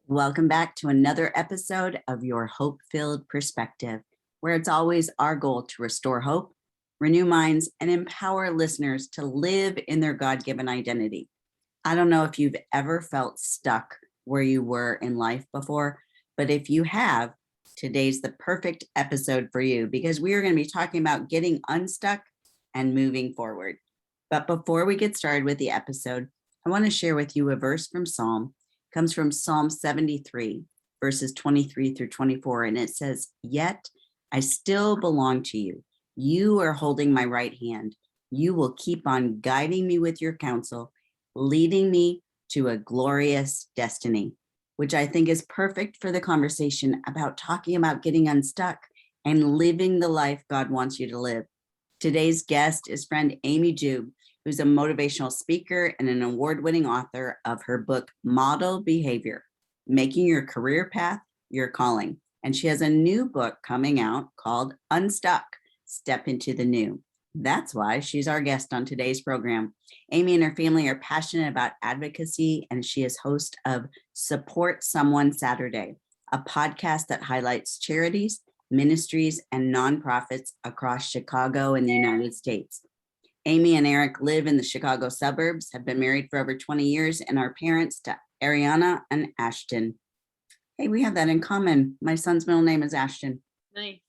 Welcome back to another episode of Your Hope-Filled Perspective, where it's always our goal to restore hope, renew minds, and empower listeners to live in their God-given identity. I don't know if you've ever felt stuck where you were in life before, but if you have, today's the perfect episode for you because we are going to be talking about getting unstuck and moving forward. But before we get started with the episode, I want to share with you a verse from Psalm. It comes from Psalm 73, verses 23 through 24, and it says, "Yet I still belong to you. You are holding my right hand. You will keep on guiding me with your counsel, leading me to a glorious destiny," which I think is perfect for the conversation about talking about getting unstuck and living the life God wants you to live. Today's guest is friend Amy Joob, who's a motivational speaker and an award-winning author of her book, Model Behavior, Making Your Career Path Your Calling. And she has a new book coming out called Unstuck, Step into the New. That's why she's our guest on today's program. Amy and her family are passionate about advocacy, and she is host of Support Someone Saturday, a podcast that highlights charities, ministries, and nonprofits across Chicago and the United States. Amy and Eric live in the Chicago suburbs, have been married for over 20 years, and are parents to Ariana and Ashton. Hey, we have that in common. My son's middle name is Ashton. Nice.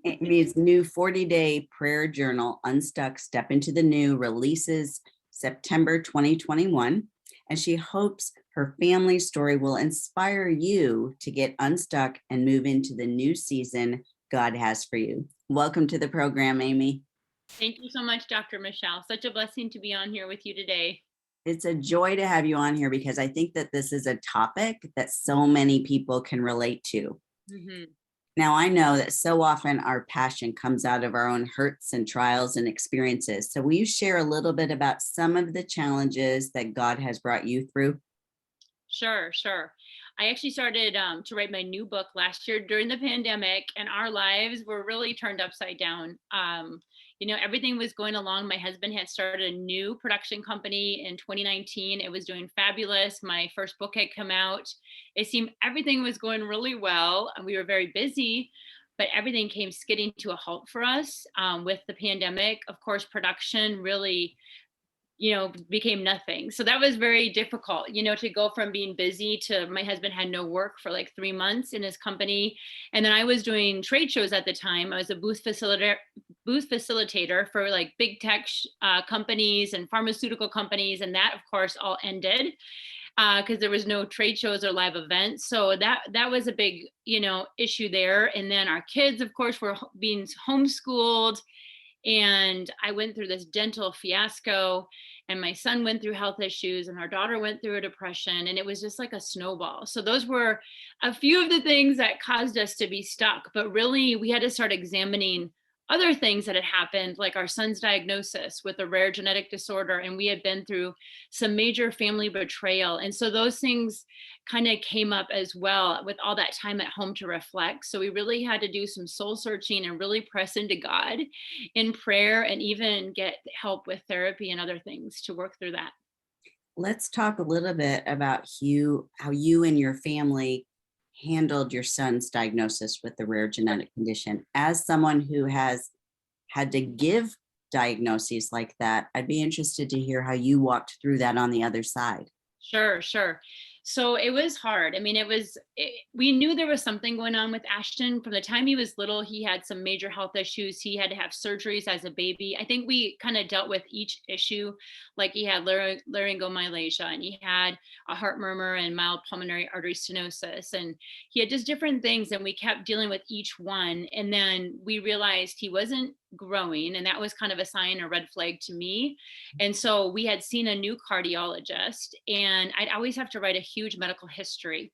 Amy's new 40-day prayer journal, Unstuck, Step into the New, releases September 2021, and she hopes her family story will inspire you to get unstuck and move into the new season God has for you. Welcome to the program, Amy. Thank you so much, Dr. Michelle. Such a blessing to be on here with you today. It's a joy to have you on here because I think that this is a topic that so many people can relate to. Mm-hmm. Now, I know that so often our passion comes out of our own hurts and trials and experiences. So will you share a little bit about some of the challenges that God has brought you through? Sure. I actually started to write my new book last year during the pandemic, and our lives were really turned upside down. Everything was going along. My husband had started a new production company in 2019. It was doing fabulous. My first book had come out. It seemed everything was going really well, and we were very busy, but everything came skidding to a halt for us with the pandemic. Of course, production really became nothing. So that was very difficult, to go from being busy to my husband had no work for like 3 months in his company. And then I was doing trade shows at the time. I was a booth facilitator for like big tech companies and pharmaceutical companies. And that, of course, all ended because there was no trade shows or live events. So that was a big, issue there. And then our kids, of course, were being homeschooled. And I went through this dental fiasco, and my son went through health issues, and our daughter went through a depression, and it was just like a snowball. So those were a few of the things that caused us to be stuck. But really, we had to start examining other things that had happened, like our son's diagnosis with a rare genetic disorder, and we had been through some major family betrayal. And so those things kind of came up as well with all that time at home to reflect. So we really had to do some soul searching and really press into God in prayer and even get help with therapy and other things to work through that. Let's talk a little bit about how you and your family handled your son's diagnosis with the rare genetic condition. As someone who has had to give diagnoses like that, I'd be interested to hear how you walked through that on the other side. Sure. So it was hard. I mean, we knew there was something going on with Ashton. From the time he was little, he had some major health issues. He had to have surgeries as a baby. I think we kind of dealt with each issue. Like he had laryngomalacia, and he had a heart murmur and mild pulmonary artery stenosis. And he had just different things, and we kept dealing with each one. And then we realized he wasn't growing, and that was kind of a sign, a red flag to me. And so we had seen a new cardiologist, and I'd always have to write a huge medical history.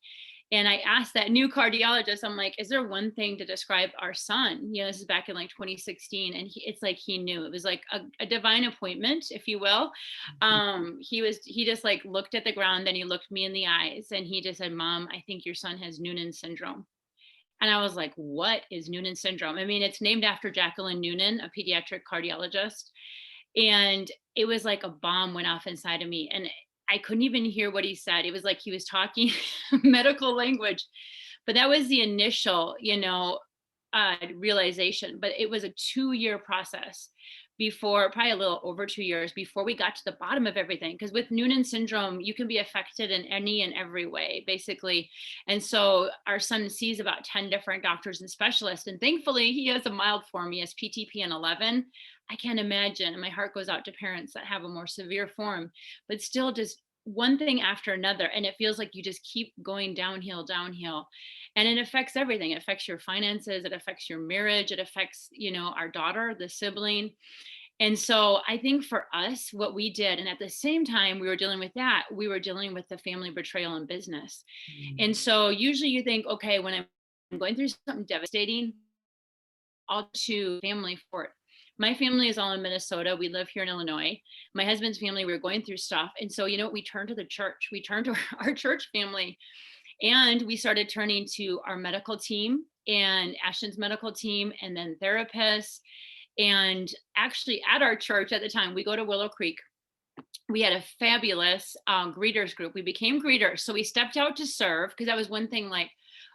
And I asked that new cardiologist, I'm like, is there one thing to describe our son? This is back in like 2016. And it's like, he knew. It was like a divine appointment, if you will. He just like looked at the ground, then he looked me in the eyes, and he just said, "Mom, I think your son has Noonan syndrome." And I was like, what is Noonan syndrome? I mean, it's named after Jacqueline Noonan, a pediatric cardiologist. And it was like a bomb went off inside of me. And I couldn't even hear what he said. It was like he was talking medical language. But that was the initial, realization. But it was a 2-year process before, probably a little over 2 years before we got to the bottom of everything. Because with Noonan syndrome, you can be affected in any and every way, basically. And so our son sees about 10 different doctors and specialists. And thankfully, he has a mild form. He has PTP and 11. I can't imagine. And my heart goes out to parents that have a more severe form, but still just one thing after another. And it feels like you just keep going downhill, downhill. And it affects everything. It affects your finances. It affects your marriage. It affects, our daughter, the sibling. And so I think for us, what we did, and at the same time we were dealing with that, we were dealing with the family betrayal in business. And so usually you think, okay, when I'm going through something devastating, I'll to family for it. My family is all in Minnesota. We live here in Illinois. My husband's family, we were going through stuff. And so, we turned to the church. We turned to our church family, and we started turning to our medical team and Ashton's medical team, and then therapists. And actually, at our church at the time, we go to Willow Creek. We had a fabulous greeters group. We became greeters. So we stepped out to serve, because that was one thing, like,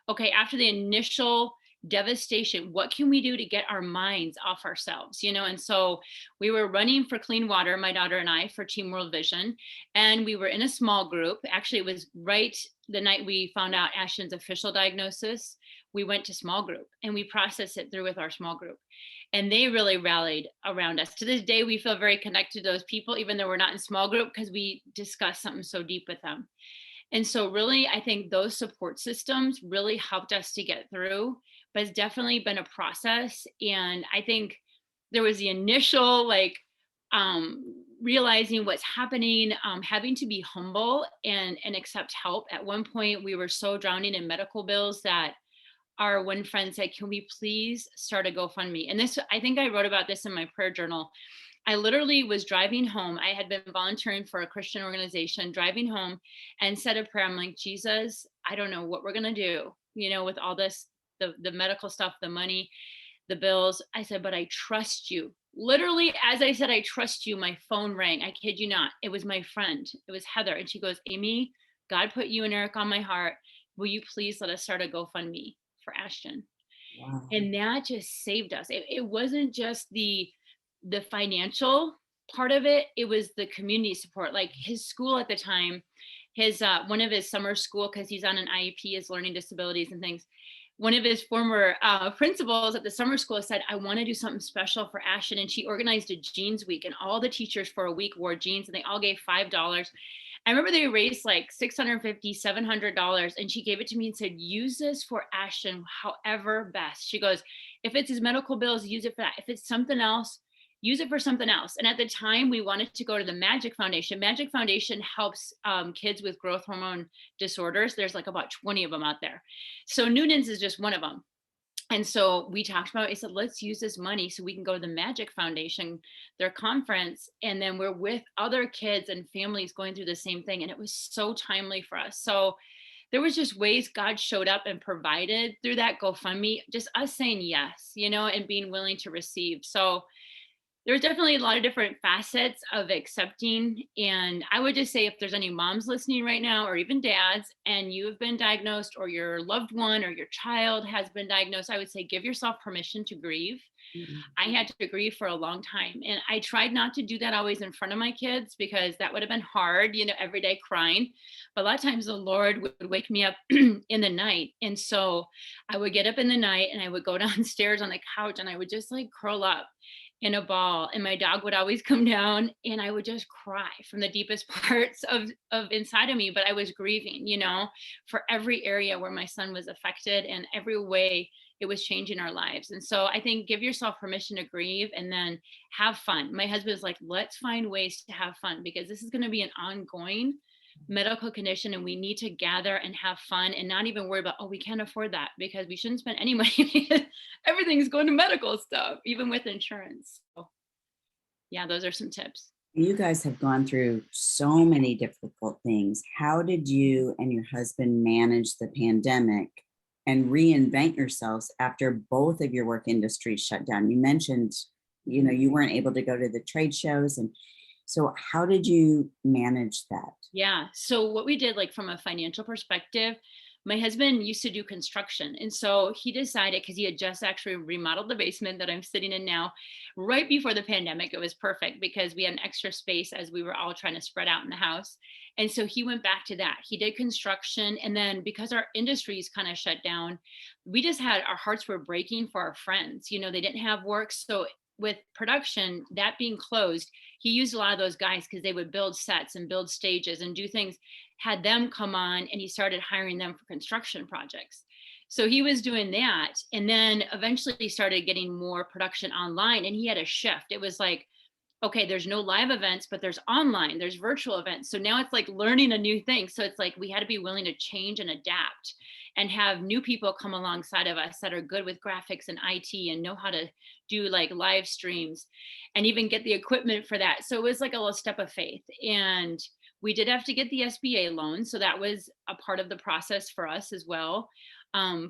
okay, after the initial devastation, what can we do to get our minds off ourselves? And so we were running for clean water, my daughter and I, for Team World Vision. And we were in a small group. Actually, it was right the night we found out Ashton's official diagnosis. We went to small group and we processed it through with our small group. And they really rallied around us. To this day, we feel very connected to those people, even though we're not in small group, because we discussed something so deep with them. And so really, I think those support systems really helped us to get through, but it's definitely been a process. And I think there was the initial, realizing what's happening, having to be humble and accept help. At one point, we were so drowning in medical bills that our one friend said, can we please start a GoFundMe? And this, I think I wrote about this in my prayer journal. I literally was driving home. I had been volunteering for a Christian organization, driving home, and said a prayer. I'm like, Jesus, I don't know what we're going to do, with all this, the medical stuff, the money, the bills. I said, but I trust you. Literally, as I said, I trust you, my phone rang. I kid you not. It was my friend. It was Heather. And she goes, Amy, God put you and Eric on my heart. Will you please let us start a GoFundMe for Ashton? Wow. And that just saved us. It wasn't just the financial part of it. It was the community support. Like his school at the time, his one of his summer school, because he's on an IEP, his learning disabilities and things. One of his former principals at the summer school said, I want to do something special for Ashton. And she organized a jeans week, and all the teachers for a week wore jeans, and they all gave $5. I remember they raised like $650, $700, and she gave it to me and said, use this for Ashton, however best. She goes, if it's his medical bills, use it for that. If it's something else, use it for something else. And at the time, we wanted to go to the Magic Foundation. Magic Foundation helps kids with growth hormone disorders. There's like about 20 of them out there. So Noonan's is just one of them. And so we talked about it. I said, let's use this money so we can go to the Magic Foundation, their conference. And then we're with other kids and families going through the same thing. And it was so timely for us. So there was just ways God showed up and provided through that GoFundMe, just us saying yes, and being willing to receive. So there's definitely a lot of different facets of accepting. And I would just say, if there's any moms listening right now, or even dads, and you have been diagnosed, or your loved one or your child has been diagnosed, I would say, give yourself permission to grieve. Mhm. I had to grieve for a long time. And I tried not to do that always in front of my kids, because that would have been hard, every day crying. But a lot of times the Lord would wake me up in the night. And so I would get up in the night and I would go downstairs on the couch and I would just like curl up in a ball, and my dog would always come down and I would just cry from the deepest parts of inside of me. But I was grieving, for every area where my son was affected and every way it was changing our lives. And so I think give yourself permission to grieve and then have fun. My husband's like, let's find ways to have fun, because this is going to be an ongoing medical condition, and we need to gather and have fun and not even worry about, oh, we can't afford that, because we shouldn't spend any money. Everything's going to medical stuff, even with insurance. So yeah, those are some tips. You guys have gone through so many difficult things. How did you and your husband manage the pandemic and reinvent yourselves after both of your work industries shut down? You mentioned, you weren't able to go to the trade shows. And So how did you manage that? Yeah. So what we did, like from a financial perspective, my husband used to do construction. And so he decided, because he had just actually remodeled the basement that I'm sitting in now, right before the pandemic. It was perfect because we had an extra space as we were all trying to spread out in the house. And so he went back to that. He did construction. And then because our industries kind of shut down, we just had our hearts were breaking for our friends. They didn't have work. So with production, that being closed, he used a lot of those guys because they would build sets and build stages and do things, had them come on, and he started hiring them for construction projects. So he was doing that. And then eventually he started getting more production online, and he had a shift. It was like, okay, there's no live events, but there's online, there's virtual events. So now it's like learning a new thing. So it's like we had to be willing to change and adapt and have new people come alongside of us that are good with graphics and IT and know how to do like live streams and even get the equipment for that. So it was like a little step of faith. And we did have to get the SBA loan. So that was a part of the process for us as well.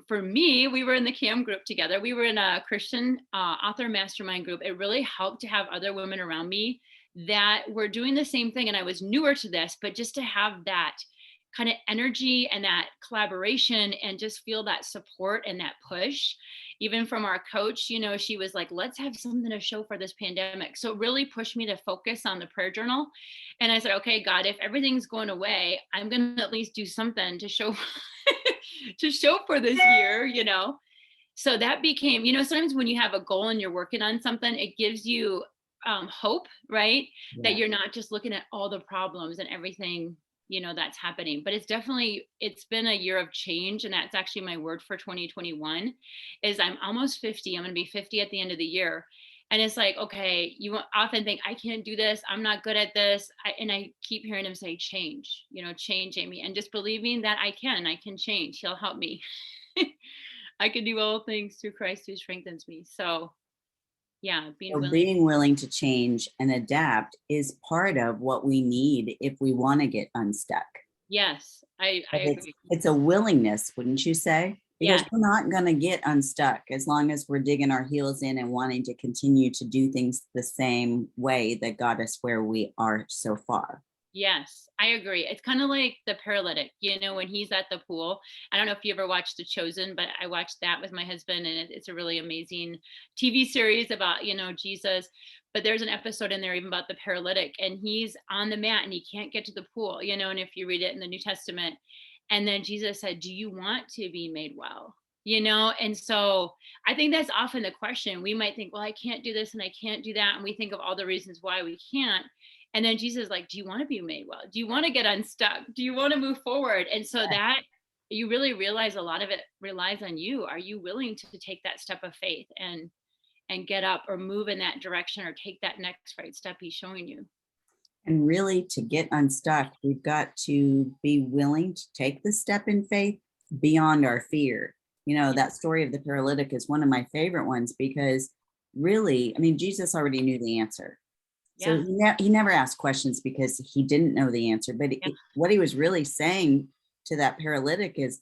For me, we were in the CAM group together. We were in a Christian author mastermind group. It really helped to have other women around me that were doing the same thing. And I was newer to this, but just to have that kind of energy and that collaboration and just feel that support and that push, even from our coach, she was like, let's have something to show for this pandemic. So it really pushed me to focus on the prayer journal. And I said, okay, God, if everything's going away, I'm going to at least do something to show to show for this year. So that became, sometimes when you have a goal and you're working on something, it gives you hope, right? That Yeah. you're not just looking at all the problems and everything, that's happening. But it's been a year of change. And that's actually my word for 2021 is I'm almost 50. I'm going to be 50 at the end of the year. And it's like, okay, you often think I can't do this. I'm not good at this. And I keep hearing him say, change, change, Amy, and just believing that I can change. He'll help me. I can do all things through Christ who strengthens me. So yeah, being So willing. being willing to change and adapt is part of what we need if we want to get unstuck. Yes, I But agree. it's a willingness, wouldn't you say? Because Yes. we're not going to get unstuck as long as we're digging our heels in and wanting to continue to do things the same way that got us where we are so far. Yes, I agree. It's kind of like the paralytic, when he's at the pool. I don't know if you ever watched The Chosen, but I watched that with my husband, and it's a really amazing TV series about, Jesus. But there's an episode in there even about the paralytic, and he's on the mat and he can't get to the pool, and if you read it in the New Testament, and then Jesus said, do you want to be made well? And so I think that's often the question. We might think, well, I can't do this and I can't do that. And we think of all the reasons why we can't. And then Jesus is like, do you want to be made well? Do you want to get unstuck? Do you want to move forward? And so that you really realize a lot of it relies on you. Are you willing to take that step of faith and get up or move in that direction or take that next right step he's showing you? And really, to get unstuck, we've got to be willing to take the step in faith beyond our fear. That story of the paralytic is one of my favorite ones because really, I mean, Jesus already knew the answer. So Yeah. he never asked questions because he didn't know the answer. But Yeah. what he was really saying to that paralytic is,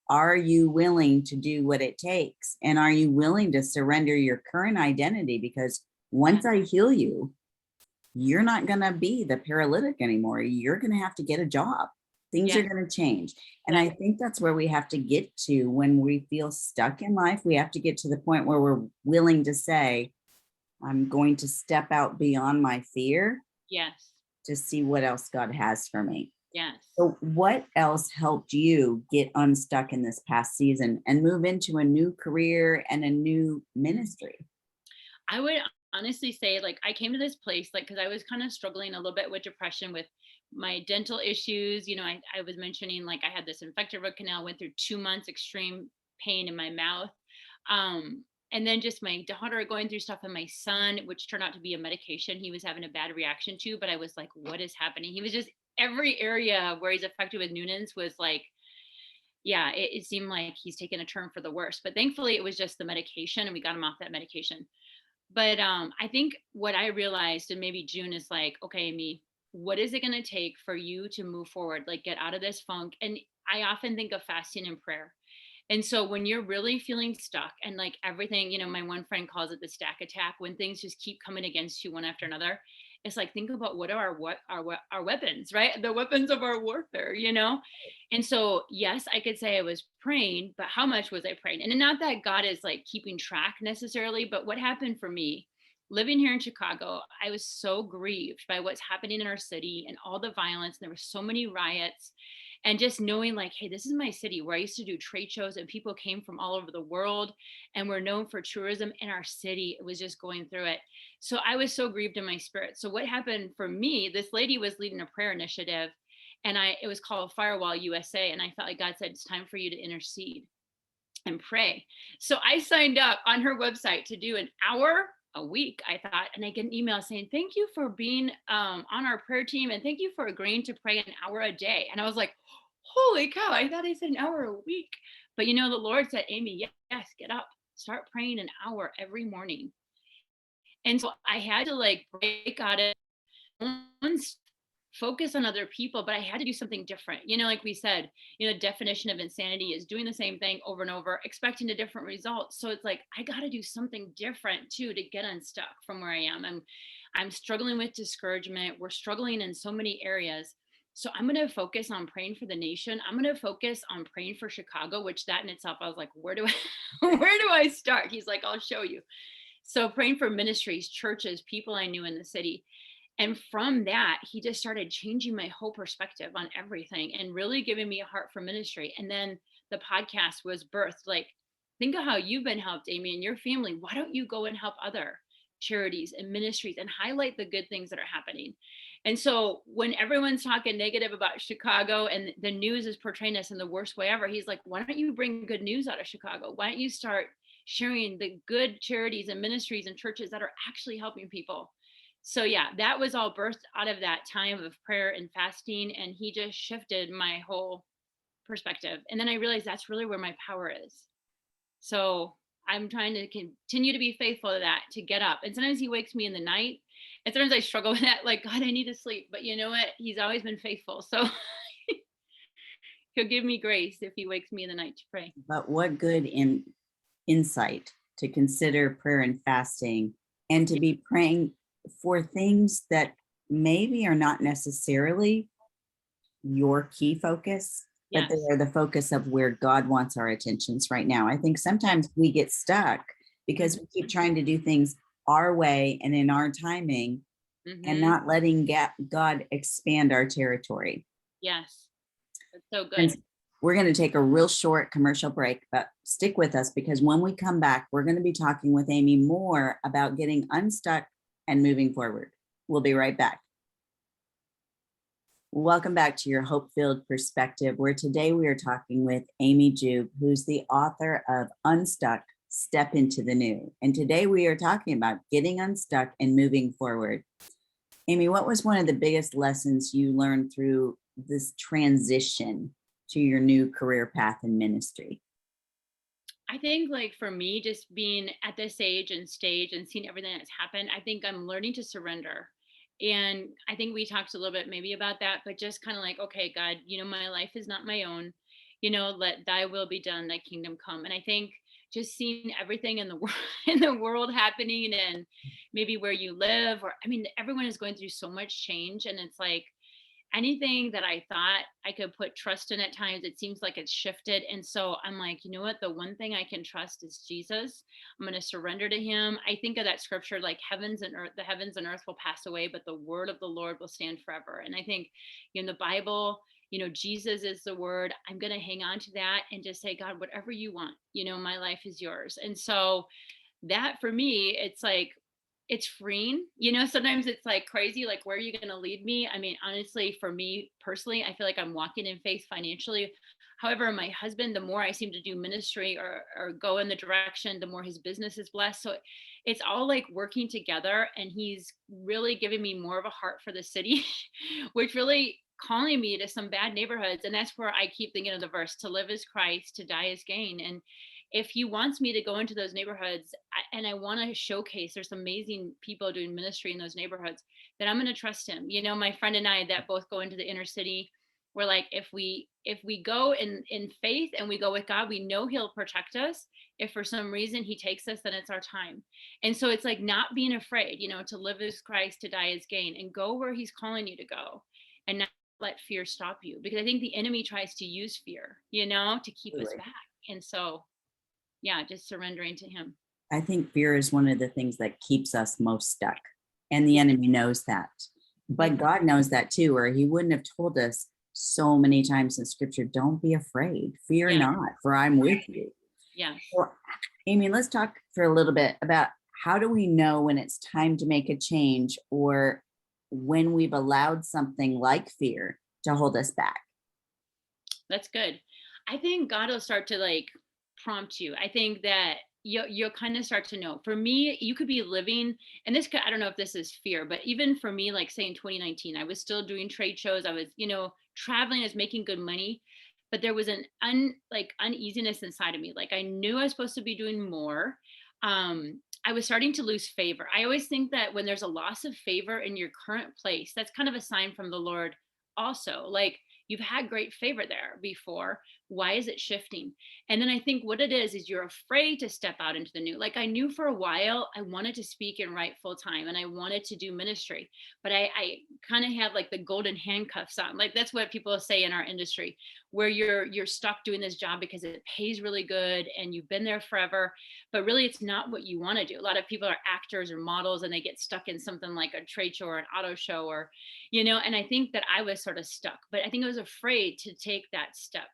are you willing to do what it takes? And are you willing to surrender your current identity? Because once I heal you, you're not going to be the paralytic anymore. You're going to have to get a job. Things Yeah. are going to change. And Yeah. I think that's where we have to get to when we feel stuck in life. We have to get to the point where we're willing to say, I'm going to step out beyond my fear Yes. to see what else God has for me. Yes. So, what else helped you get unstuck in this past season and move into a new career and a new ministry? I would honestly say, like, I came to this place, like, because I was kind of struggling a little bit with depression with my dental issues. I was mentioning, like, I had this infected root canal, went through 2 months, extreme pain in my mouth. And then just my daughter going through stuff and my son, which turned out to be a medication he was having a bad reaction to. But I was like, what is happening? He was just every area where he's affected with Noonan's was like, yeah, it seemed like he's taken a turn for the worse. But thankfully, it was just the medication and we got him off that medication. But I think what I realized, and maybe June is like, okay, Amy, what is it going to take for you to move forward, like get out of this funk? And I often think of fasting and prayer. And so when you're really feeling stuck and like everything, my one friend calls it the stack attack, when things just keep coming against you one after another, it's like, think about what are our weapons, right? The weapons of our warfare, you know? And so, yes, I could say I was praying, but how much was I praying? And not that God is like keeping track necessarily, but what happened for me living here in Chicago, I was so grieved by what's happening in our city and all the violence. And there were so many riots. And just knowing, like, hey, this is my city where I used to do trade shows and people came from all over the world and we're known for tourism in our city. It was just going through it. So I was so grieved in my spirit. So what happened for me, this lady was leading a prayer initiative and it was called Firewall USA. And I felt like God said, it's time for you to intercede and pray. So I signed up on her website to do an hour a week, I thought, and I get an email saying, thank you for being on our prayer team and thank you for agreeing to pray an hour a day. And I was like, holy cow, I thought I said an hour a week. But you know, the Lord said, Amy, yes, get up, start praying an hour every morning. And so I had to like break out of focus on other people, but I had to do something different. You know, like we said, you know, definition of insanity is doing the same thing over and over, expecting a different result. So it's like, I got to do something different too, to get unstuck from where I am. I'm struggling with discouragement. We're struggling in so many areas. So I'm going to focus on praying for the nation. I'm going to focus on praying for Chicago, which that in itself, I was like, where do I start? He's like, I'll show you. So praying for ministries, churches, people I knew in the city. And from that, he just started changing my whole perspective on everything and really giving me a heart for ministry. And then the podcast was birthed. Like, think of how you've been helped, Amy, and your family. Why don't you go and help other charities and ministries and highlight the good things that are happening? And so when everyone's talking negative about Chicago and the news is portraying us in the worst way ever, he's like, why don't you bring good news out of Chicago? Why don't you start sharing the good charities and ministries and churches that are actually helping people? So yeah, that was all birthed out of that time of prayer and fasting. And he just shifted my whole perspective. And then I realized that's really where my power is. So I'm trying to continue to be faithful to that, to get up. And sometimes he wakes me in the night. And sometimes I struggle with that, like, God, I need to sleep. But you know what? He's always been faithful. So he'll give me grace if he wakes me in the night to pray. But what good insight to consider prayer and fasting and to be praying for things that maybe are not necessarily your key focus, but Yes. they are the focus of where God wants our attentions right now. I think sometimes we get stuck because we keep trying to do things our way and in our timing and not letting God expand our territory. Yes. That's so And good. we're going to take a real short commercial break, but stick with us because when we come back, we're going to be talking with Amy more about getting unstuck and moving forward. We'll be right back. Welcome back to your Hope-Filled Perspective, where today we are talking with Amy Joob, who's the author of Unstuck, Step into the New. And today we are talking about getting unstuck and moving forward. Amy, what was one of the biggest lessons you learned through this transition to your new career path in ministry? I think, like, for me, just being at this age and stage and seeing everything that's happened, I think I'm learning to surrender. And I think we talked a little bit maybe about that, but just kind of like, okay, God, you know, my life is not my own. You know, let thy will be done, thy kingdom come. And I think just seeing everything in the world in the world happening and maybe where you live, or I mean, everyone is going through so much change. And it's like, anything that I thought I could put trust in at times, it seems like it's shifted. And so I'm like, you know what? The one thing I can trust is Jesus. I'm going to surrender to him. I think of that scripture, like the heavens and earth will pass away, but the word of the Lord will stand forever. And I think in the Bible, you know, Jesus is the word. I'm going to hang on to that and just say, God, whatever you want, you know, my life is yours. And so that for me, it's like, it's freeing. You know, sometimes it's like crazy, like, where are you going to lead me? I mean, honestly, for me personally, I feel like I'm walking in faith financially. However, my husband, the more I seem to do ministry or go in the direction, the more his business is blessed. So it's all like working together. And he's really giving me more of a heart for the city, which really calling me to some bad neighborhoods. And that's where I keep thinking of the verse, to live is Christ, to die is gain. And if he wants me to go into those neighborhoods and I want to showcase there's amazing people doing ministry in those neighborhoods, then I'm going to trust him. You know, my friend and I that both go into the inner city, We're like, if we go in faith and we go with God, we know he'll protect us. If for some reason he takes us, then it's our time. And so it's like not being afraid, to live as Christ, to die as gain, and go where he's calling you to go, and not let fear stop you. Because I think the enemy tries to use fear, to keep us Absolutely. back. And so, yeah, just surrendering to him. I think fear is one of the things that keeps us most stuck. And the Yeah. enemy knows that. But Mhm. God knows that too, or he wouldn't have told us so many times in scripture, don't be afraid, fear Yeah. not, for I'm with you. Yes. Well, Amy, let's talk for a little bit about how do we know when it's time to make a change or when we've allowed something like fear to hold us back? That's good. I think God will start to like prompt you. I think that you'll kind of start to know. For me, you could be living, and I don't know if this is fear, but even for me, like say in 2019, I was still doing trade shows. I was, traveling, I was making good money, but there was an uneasiness inside of me. Like I knew I was supposed to be doing more. I was starting to lose favor. I always think that when there's a loss of favor in your current place, that's kind of a sign from the Lord also. Like you've had great favor there before. Why is it shifting? And then I think what it is you're afraid to step out into the new. Like I knew for a while I wanted to speak and write full time and I wanted to do ministry, but I kind of have like the golden handcuffs on. Like that's what people say in our industry, where you're stuck doing this job because it pays really good and you've been there forever, but really it's not what you want to do. A lot of people are actors or models and they get stuck in something like a trade show or an auto show or and I think that I was sort of stuck, but I think I was afraid to take that step.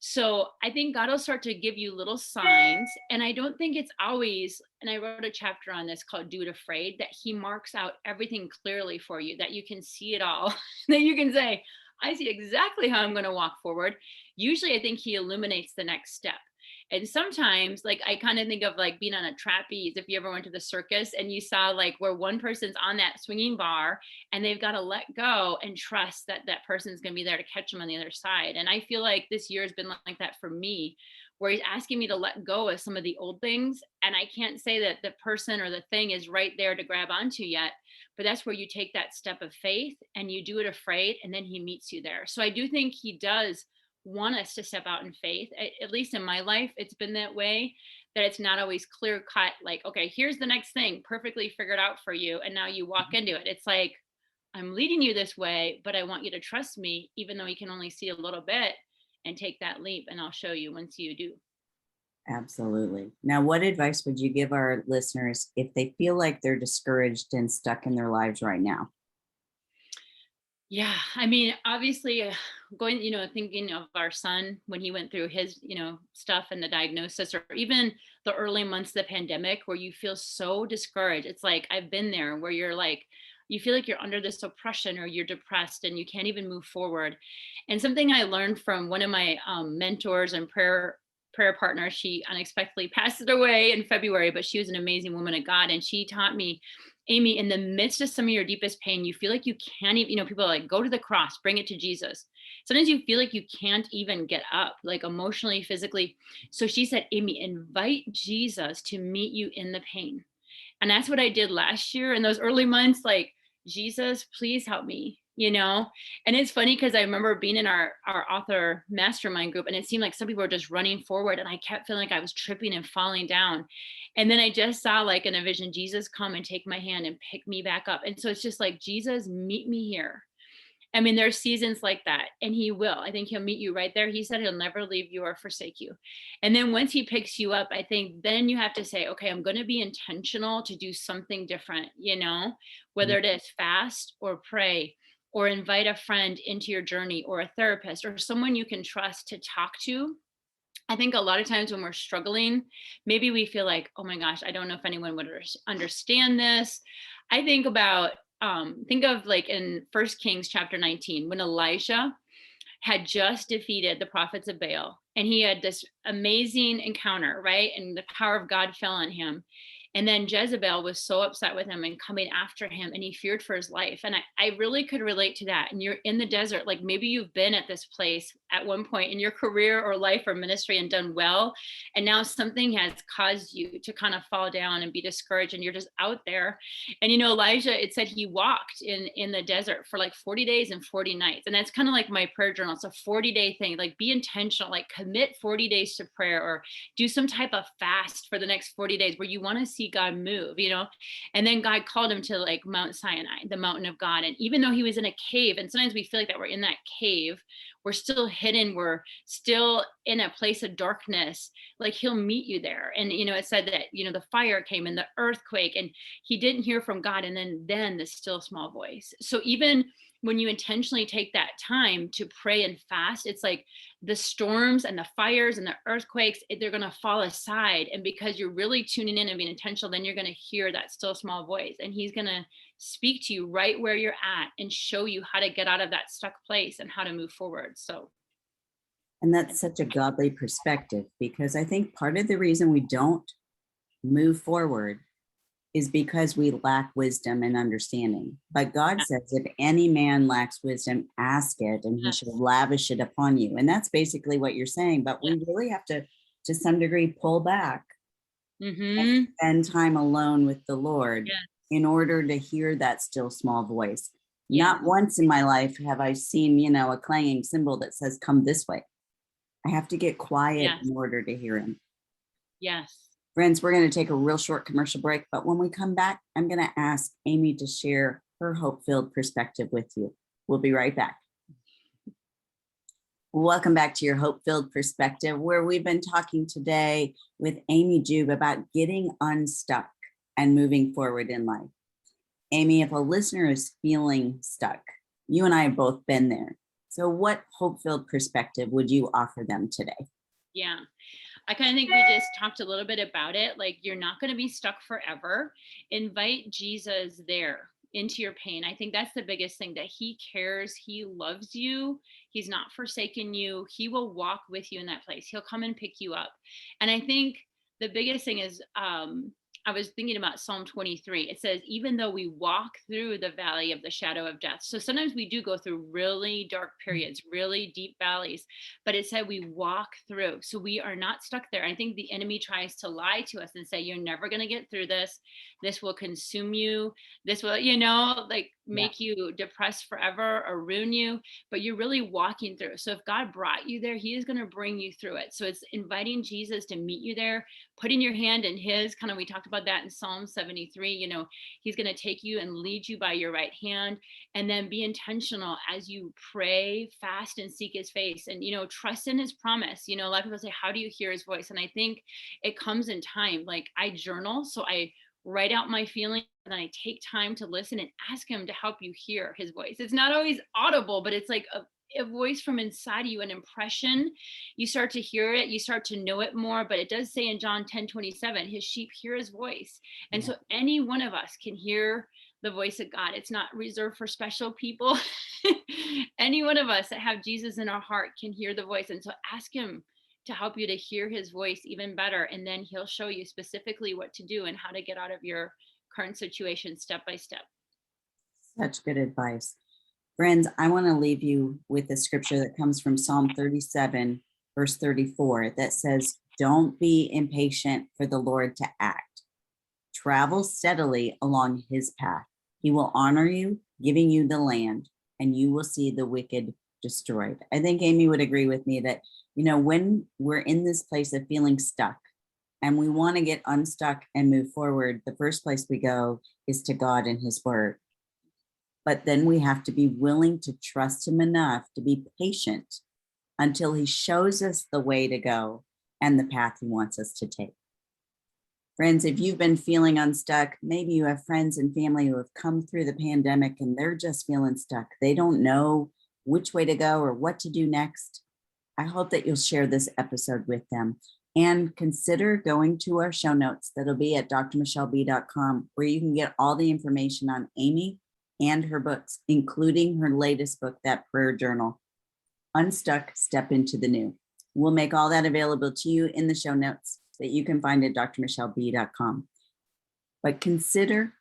So I think God will start to give you little signs. And I don't think it's always, and I wrote a chapter on this called Do It Afraid, that he marks out everything clearly for you, that you can see it all, that you can say, I see exactly how I'm going to walk forward. Usually I think he illuminates the next step. And sometimes, like, I kind of think of like being on a trapeze. If you ever went to the circus and you saw like where one person's on that swinging bar and they've got to let go and trust that that person's going to be there to catch them on the other side. And I feel like this year has been like that for me, where he's asking me to let go of some of the old things. And I can't say that the person or the thing is right there to grab onto yet, but that's where you take that step of faith and you do it afraid, and then he meets you there. So I do think he does want us to step out in faith. At least in my life, it's been that way, that it's not always clear cut, like, okay, here's the next thing perfectly figured out for you. And now you walk into it. It's like, I'm leading you this way, but I want you to trust me, even though you can only see a little bit, and take that leap. And I'll show you once you do. Absolutely. Now, what advice would you give our listeners if they feel like they're discouraged and stuck in their lives right now? Yeah, I mean, obviously, going, thinking of our son when he went through his, stuff and the diagnosis, or even the early months of the pandemic where you feel so discouraged. It's like I've been there where you're like, you feel like you're under this oppression or you're depressed and you can't even move forward. And something I learned from one of my mentors and prayer partners, she unexpectedly passed away in February, but she was an amazing woman of God, and she taught me, Amy, in the midst of some of your deepest pain, you feel like you can't even, people are like, go to the cross, bring it to Jesus. Sometimes you feel like you can't even get up, like emotionally, physically. So she said, Amy, invite Jesus to meet you in the pain. And that's what I did last year in those early months. Like, Jesus, please help me, And it's funny because I remember being in our author mastermind group, and it seemed like some people were just running forward, and I kept feeling like I was tripping and falling down. And then I just saw, like in a vision, Jesus come and take my hand and pick me back up. And so it's just like, Jesus, meet me here. I mean, there's seasons like that, and he will. I think he'll meet you right there. He said he'll never leave you or forsake you. And then once he picks you up, I think then you have to say, okay, I'm going to be intentional to do something different, whether it is fast or pray or invite a friend into your journey or a therapist or someone you can trust to talk to. I think a lot of times when we're struggling, maybe we feel like, oh my gosh, I don't know if anyone would understand this. I think of like in First Kings chapter 19, when Elijah had just defeated the prophets of Baal, and he had this amazing encounter, right? And the power of God fell on him. And then Jezebel was so upset with him and coming after him, and he feared for his life. And I really could relate to that. And you're in the desert, like maybe you've been at this place at one point in your career or life or ministry and done well. And now something has caused you to kind of fall down and be discouraged, and you're just out there. And, Elijah, it said he walked in the desert for like 40 days and 40 nights. And that's kind of like my prayer journal. It's a 40-day thing. Like, be intentional, like commit 40 days to prayer, or do some type of fast for the next 40 days where you want to see God move, And then God called him to like Mount Sinai, the mountain of God. And even though he was in a cave, and sometimes we feel like that we're in that cave, we're still hidden, we're still in a place of darkness, like he'll meet you there. And it said that the fire came and the earthquake, and he didn't hear from God, and then the still small voice. So even when you intentionally take that time to pray and fast, it's like the storms and the fires and the earthquakes, they're going to fall aside. And because you're really tuning in and being intentional, then you're going to hear that still small voice, and he's going to speak to you right where you're at and show you how to get out of that stuck place and how to move forward. And that's such a godly perspective, because I think part of the reason we don't move forward is because we lack wisdom and understanding. But God says, if any man lacks wisdom, ask it, and he shall lavish it upon you. And that's basically what you're saying. But we really have to some degree, pull back and spend time alone with the Lord in order to hear that still small voice. Not once in my life have I seen, a clanging cymbal that says, come this way. I have to get quiet in order to hear him. Yes. Friends, we're going to take a real short commercial break, but when we come back, I'm going to ask Amy to share her hope-filled perspective with you. We'll be right back. Welcome back to your Hope-Filled Perspective, where we've been talking today with Amy Joob about getting unstuck and moving forward in life. Amy, if a listener is feeling stuck, you and I have both been there. So what hope-filled perspective would you offer them today? Yeah, I kind of think we just talked a little bit about it. Like, you're not going to be stuck forever. Invite Jesus there into your pain. I think that's the biggest thing, that he cares. He loves you. He's not forsaken you. He will walk with you in that place. He'll come and pick you up. And I think the biggest thing is, I was thinking about Psalm 23. It says, even though we walk through the valley of the shadow of death. So sometimes we do go through really dark periods, really deep valleys, but it said we walk through. So we are not stuck there. I think the enemy tries to lie to us and say, you're never going to get through this. This will consume you. This will, make you depressed forever or ruin you, but you're really walking through. So if God brought you there, he is going to bring you through it. So it's inviting Jesus to meet you there, putting your hand in his, kind of, we talked about that in Psalm 73, he's going to take you and lead you by your right hand, and then be intentional as you pray, fast, and seek his face, and, trust in his promise. A lot of people say, how do you hear his voice? And I think it comes in time. Like, I journal, so I write out my feelings, and then I take time to listen and ask him to help you hear his voice. It's not always audible, but it's like a voice from inside of you, an impression. You start to hear it, you start to know it more. But it does say in John 10:27, his sheep hear his voice. And so any one of us can hear the voice of God. It's not reserved for special people. Any one of us that have Jesus in our heart can hear the voice. And so ask him to help you to hear his voice even better. And then he'll show you specifically what to do and how to get out of your current situation step by step. Such good advice. Friends, I want to leave you with a scripture that comes from Psalm 37, verse 34, that says, don't be impatient for the Lord to act. Travel steadily along his path. He will honor you, giving you the land, and you will see the wicked destroyed. I think Amy would agree with me that, when we're in this place of feeling stuck and we want to get unstuck and move forward, the first place we go is to God and his word. But then we have to be willing to trust him enough to be patient until he shows us the way to go and the path he wants us to take. Friends, if you've been feeling unstuck, maybe you have friends and family who have come through the pandemic and they're just feeling stuck. They don't know which way to go or what to do next. I hope that you'll share this episode with them, and consider going to our show notes that'll be at drmichelleb.com, where you can get all the information on Amy and her books, including her latest book, that prayer journal, Unstuck, Step into the New. We'll make all that available to you in the show notes that you can find at drmichelleb.com. But consider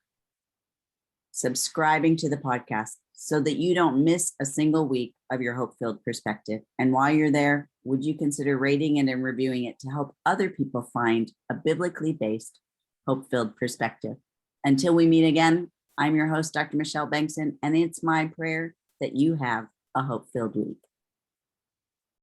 subscribing to the podcast so that you don't miss a single week of your hope-filled perspective. And while you're there, would you consider rating it and reviewing it to help other people find a biblically based, hope-filled perspective? Until we meet again, I'm your host, Dr. Michelle Bengtson, and it's my prayer that you have a hope-filled week.